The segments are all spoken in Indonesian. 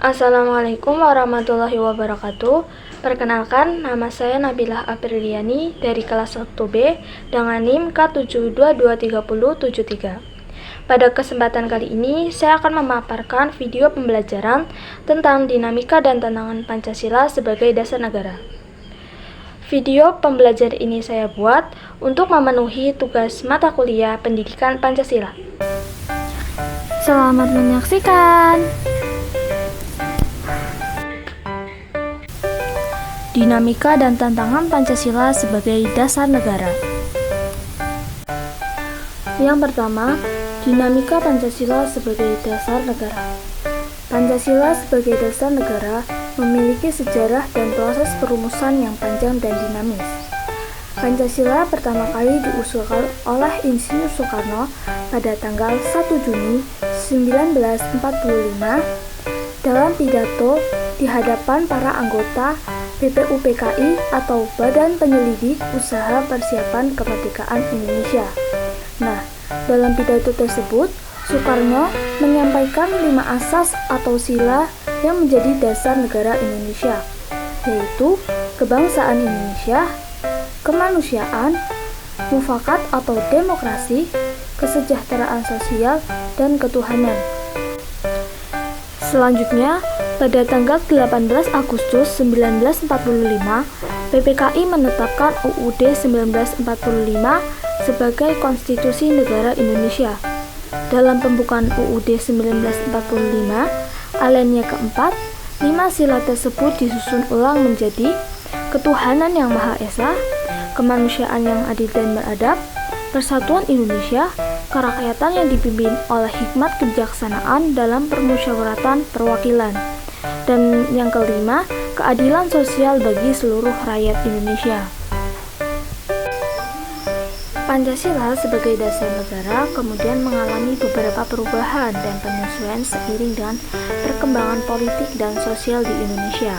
Assalamualaikum warahmatullahi wabarakatuh. Perkenalkan, nama saya Nabilah Apriliani dari kelas 1B dengan NIM K72230073. Pada kesempatan kali ini, saya akan memaparkan video pembelajaran tentang dinamika dan tantangan Pancasila sebagai dasar negara. Video pembelajaran ini saya buat untuk memenuhi tugas mata kuliah Pendidikan Pancasila. Selamat menyaksikan. Dinamika dan tantangan Pancasila sebagai dasar negara. Yang pertama, dinamika Pancasila sebagai dasar negara. Pancasila sebagai dasar negara memiliki sejarah dan proses perumusan yang panjang dan dinamis. Pancasila pertama kali diusulkan oleh Insinyur Soekarno pada tanggal 1 Juni 1945 dalam pidato di hadapan para anggota BPUPKI atau Badan Penyelidik Usaha Persiapan Kemerdekaan Indonesia. Nah, dalam pidato tersebut, Soekarno menyampaikan 5 asas atau sila yang menjadi dasar negara Indonesia, yaitu kebangsaan Indonesia, kemanusiaan, mufakat atau demokrasi, kesejahteraan sosial, dan ketuhanan. Selanjutnya, pada tanggal 18 Agustus 1945, PPKI menetapkan UUD 1945 sebagai Konstitusi Negara Indonesia. Dalam pembukaan UUD 1945, alinea keempat, 5 sila tersebut disusun ulang menjadi ketuhanan yang Maha Esa, kemanusiaan yang adil dan beradab, persatuan Indonesia, kerakyatan yang dipimpin oleh hikmat kebijaksanaan dalam permusyawaratan perwakilan, dan yang kelima, keadilan sosial bagi seluruh rakyat Indonesia. Pancasila sebagai dasar negara kemudian mengalami beberapa perubahan dan penyesuaian seiring dengan perkembangan politik dan sosial di Indonesia.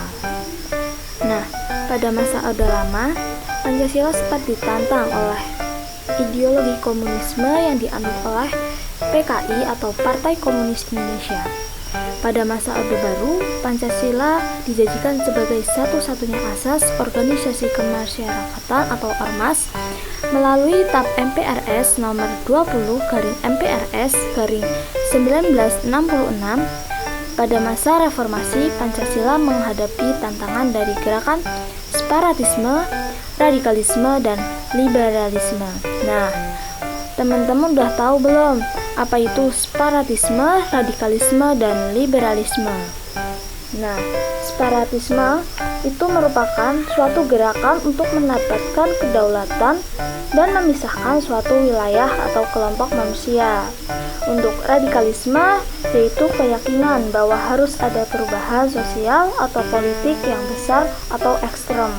Nah, pada masa Orde Lama, Pancasila sempat ditantang oleh ideologi komunisme yang dianut oleh PKI atau Partai Komunis Indonesia. Pada masa Orde Baru, Pancasila dijadikan sebagai satu-satunya asas organisasi kemasyarakatan atau Ormas melalui TAP MPRS nomor 20/MPRS/1966. Pada masa reformasi, Pancasila menghadapi tantangan dari gerakan separatisme, radikalisme, dan liberalisme. Nah, teman-teman udah tahu belum apa itu separatisme, radikalisme, dan liberalisme? Nah, separatisme itu merupakan suatu gerakan untuk mendapatkan kedaulatan dan memisahkan suatu wilayah atau kelompok manusia. Untuk radikalisme, yaitu keyakinan bahwa harus ada perubahan sosial atau politik yang besar atau ekstrem.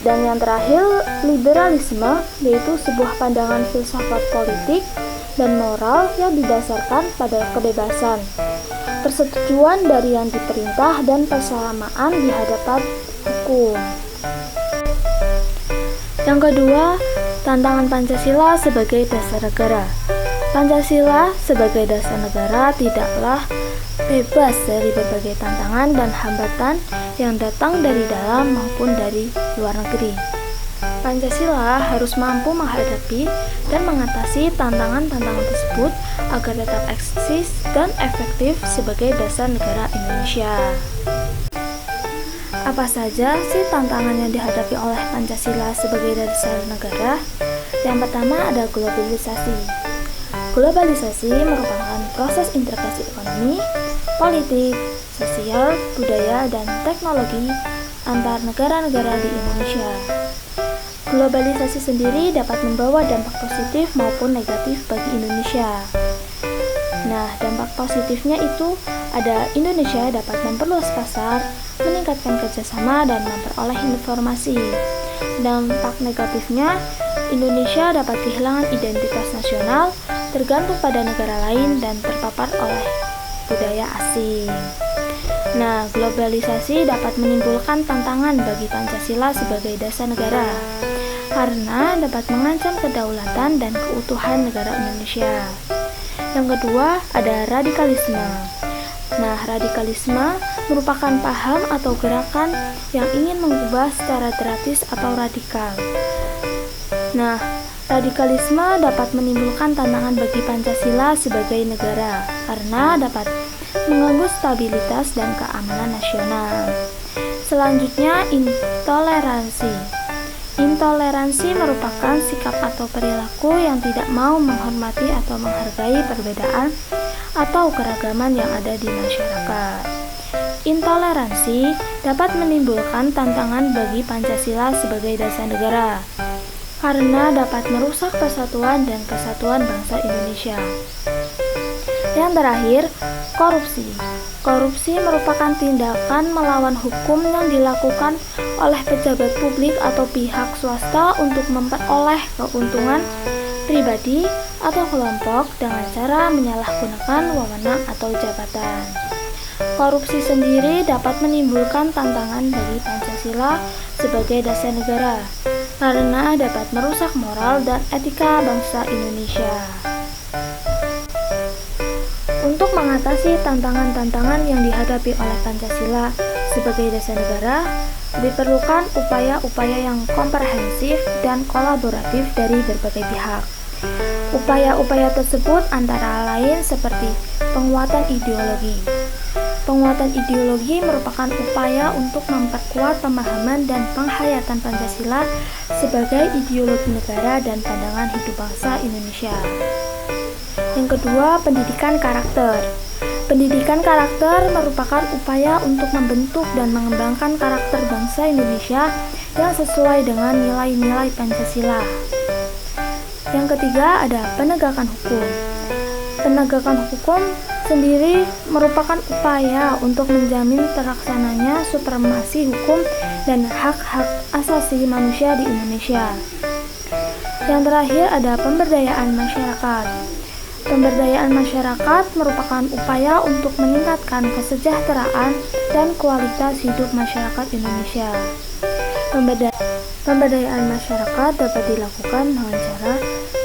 Dan yang terakhir, liberalisme, yaitu sebuah pandangan filsafat politik dan moral yang didasarkan pada kebebasan, persetujuan dari yang diperintah, dan persamaan di hadapan hukum. Yang kedua, tantangan Pancasila sebagai dasar negara. Pancasila sebagai dasar negara tidaklah bebas dari berbagai tantangan dan hambatan yang datang dari dalam maupun dari luar negeri. Pancasila harus mampu menghadapi dan mengatasi tantangan-tantangan tersebut agar tetap eksis dan efektif sebagai dasar negara Indonesia. Apa saja sih tantangan yang dihadapi oleh Pancasila sebagai dasar negara? Yang pertama ada globalisasi. Globalisasi merupakan proses integrasi ekonomi, politik, sosial, budaya, dan teknologi antar negara-negara di Indonesia. Globalisasi sendiri dapat membawa dampak positif maupun negatif bagi Indonesia. Nah, dampak positifnya itu ada Indonesia dapat memperluas pasar, meningkatkan kerjasama, dan memperoleh informasi. Dampak negatifnya, Indonesia dapat kehilangan identitas nasional, tergantung pada negara lain, dan terpapar oleh budaya asing. Nah, globalisasi dapat menimbulkan tantangan bagi Pancasila sebagai dasar negara karena dapat mengancam kedaulatan dan keutuhan negara Indonesia. Yang kedua, ada radikalisme. Nah, radikalisme merupakan paham atau gerakan yang ingin mengubah secara drastis atau radikal. Nah, radikalisme dapat menimbulkan tantangan bagi Pancasila sebagai negara karena dapat mengganggu stabilitas dan keamanan nasional. Selanjutnya, intoleransi. Intoleransi merupakan sikap atau perilaku yang tidak mau menghormati atau menghargai perbedaan atau keragaman yang ada di masyarakat. Intoleransi dapat menimbulkan tantangan bagi Pancasila sebagai dasar negara karena dapat merusak persatuan dan kesatuan bangsa Indonesia. Yang terakhir, korupsi. Korupsi merupakan tindakan melawan hukum yang dilakukan oleh pejabat publik atau pihak swasta untuk memperoleh keuntungan pribadi atau kelompok dengan cara menyalahgunakan wewenang atau jabatan. Korupsi sendiri dapat menimbulkan tantangan bagi Pancasila sebagai dasar negara karena dapat merusak moral dan etika bangsa Indonesia. Untuk mengatasi tantangan-tantangan yang dihadapi oleh Pancasila sebagai dasar negara, diperlukan upaya-upaya yang komprehensif dan kolaboratif dari berbagai pihak. Upaya-upaya tersebut antara lain seperti penguatan ideologi. Penguatan ideologi merupakan upaya untuk memperkuat pemahaman dan penghayatan Pancasila sebagai ideologi negara dan pandangan hidup bangsa Indonesia. Yang kedua, pendidikan karakter. Pendidikan karakter merupakan upaya untuk membentuk dan mengembangkan karakter bangsa Indonesia yang sesuai dengan nilai-nilai Pancasila. Yang ketiga, ada penegakan hukum. Penegakan hukum sendiri merupakan upaya untuk menjamin terlaksananya supremasi hukum dan hak-hak asasi manusia di Indonesia. Yang terakhir ada pemberdayaan masyarakat. Pemberdayaan masyarakat merupakan upaya untuk meningkatkan kesejahteraan dan kualitas hidup masyarakat Indonesia. Pemberdayaan masyarakat dapat dilakukan dengan cara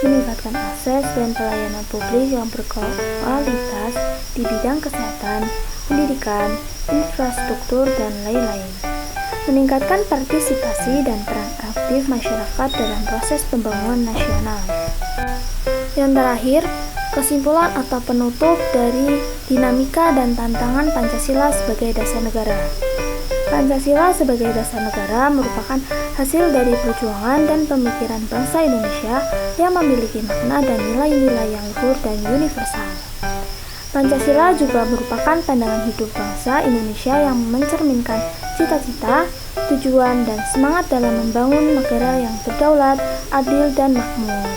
meningkatkan akses dan pelayanan publik yang berkualitas di bidang kesehatan, pendidikan, infrastruktur, dan lain-lain. Meningkatkan partisipasi dan peran aktif masyarakat dalam proses pembangunan nasional. Yang terakhir, kesimpulan atau penutup dari dinamika dan tantangan Pancasila sebagai dasar negara. Pancasila sebagai dasar negara merupakan hasil dari perjuangan dan pemikiran bangsa Indonesia yang memiliki makna dan nilai-nilai yang luhur dan universal. Pancasila juga merupakan pandangan hidup bangsa Indonesia yang mencerminkan cita-cita, tujuan, dan semangat dalam membangun negara yang berdaulat, adil, dan makmur.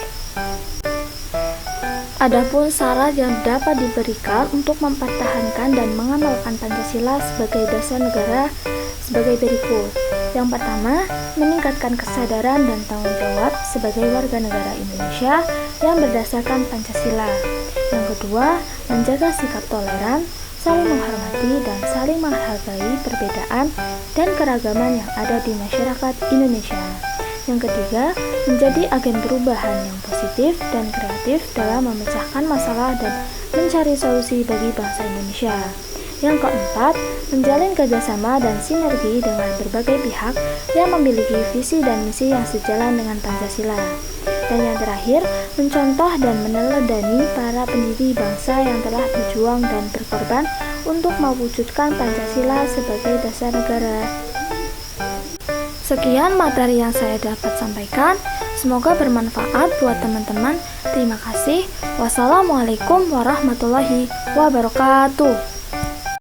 Adapun syarat yang dapat diberikan untuk mempertahankan dan mengamalkan Pancasila sebagai dasar negara sebagai berikut. Yang pertama, meningkatkan kesadaran dan tanggung jawab sebagai warga negara Indonesia yang berdasarkan Pancasila. Yang kedua, menjaga sikap toleran, saling menghormati dan saling menghargai perbedaan dan keragaman yang ada di masyarakat Indonesia. Yang ketiga, menjadi agen perubahan yang positif dan kreatif dalam memecahkan masalah dan mencari solusi bagi bangsa Indonesia. Yang keempat, menjalin kerjasama dan sinergi dengan berbagai pihak yang memiliki visi dan misi yang sejalan dengan Pancasila. Dan yang terakhir, mencontoh dan meneladani para pendiri bangsa yang telah berjuang dan berkorban untuk mewujudkan Pancasila sebagai dasar negara. Sekian materi yang saya dapat sampaikan. Semoga bermanfaat buat teman-teman. Terima kasih. Wassalamualaikum warahmatullahi wabarakatuh.